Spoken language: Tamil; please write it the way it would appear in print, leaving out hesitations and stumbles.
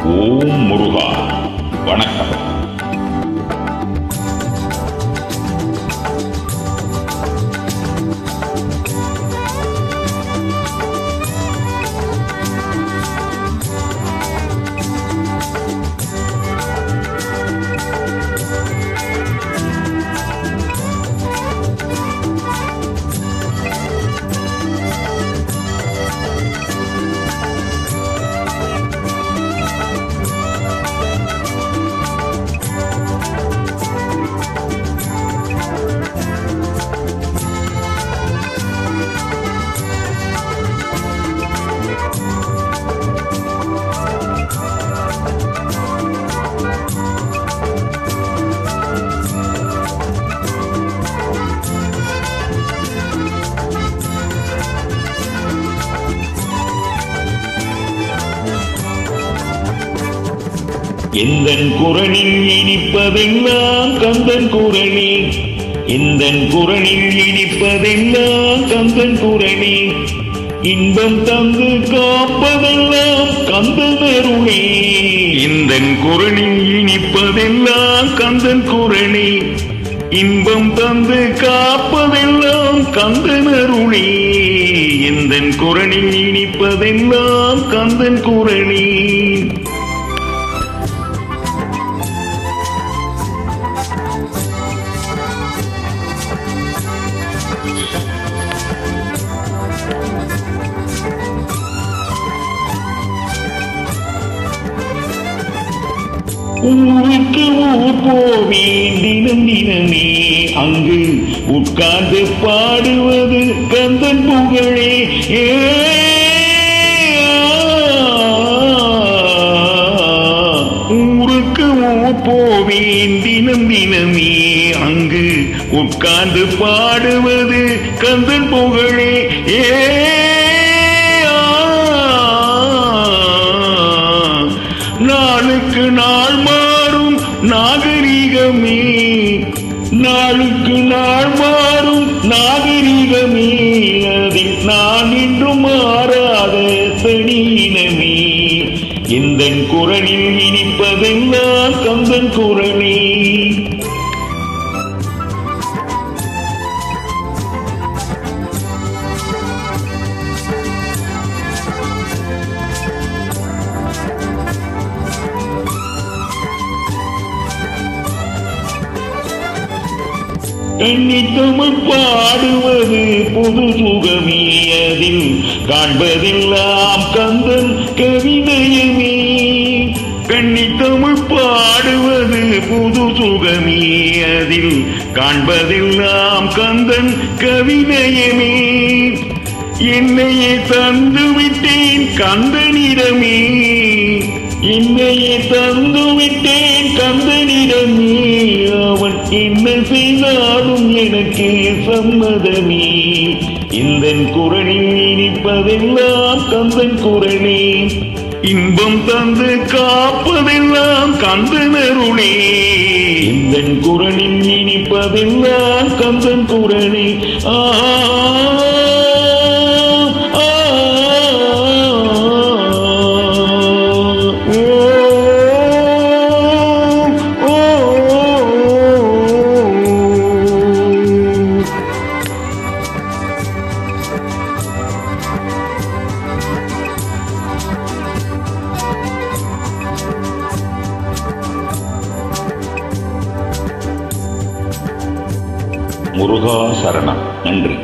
ஓம் முருகா. வணக்கம். எந்தன் குரலில் இனிப்பதெல்லாம் கந்தன் குரணி, எந்தன் குரலில் இனிப்பதெல்லாம் கந்தன் குரணி, இன்பம் தந்து காப்பதெல்லாம் கந்தன் அருளே. எந்தன் குரலில் இனிப்பதெல்லாம் கந்தன் குரணி, இன்பம் தந்து காப்பதெல்லாம் கந்தன் அருளே. எந்தன் குரலில் இனிப்பதெல்லாம் கந்தன் குரணி. ஊருக்கு ஊர் போவேன் தினம் தினமே, அங்கு உட்கார்ந்து பாடுவது கந்தன் புகழே. ஊருக்கு ஊர் போவேன் தினம் தினமே, அங்கு உட்கார்ந்து பாடுவது கந்தன் புகழே. நாளுக்கு நாள் மாறும் நாகரிகமே, நாளுக்கு நாள் மாறும் நாகரிகமே, அதில் நான் இன்றும் மாறாத தனியினமே. எந்தன் குரலில் இனிப்பதெல்லாம் கந்தன் குரலே. கன்னித்தமிழ் பாடுவது புது சுகமே, அதில் காண்பதெல்லாம் கந்தன் கவிதையுமே. கன்னித்தமிழ் பாடுவது புது சுகமே, அதில் காண்பதெல்லாம் கந்தன் கவிதையுமே. என்னையே தந்து விட்டேன் கந்தனிடமே, என்னையே தந்து விட்டேன் கந்தனிடமே. அவன் என்ன செய்தாலும் எனக்கு சம்மதமே. இந்தன் குரலில் இனிப்பதெல்லாம் கந்தன் குரலே, இன்பம் தந்து காப்பதெல்லாம் கந்தன் அருளே. இந்தன் குரலில் இனிப்பதெல்லாம் கந்தன் குரலே. முருகா சரணம். நன்றி.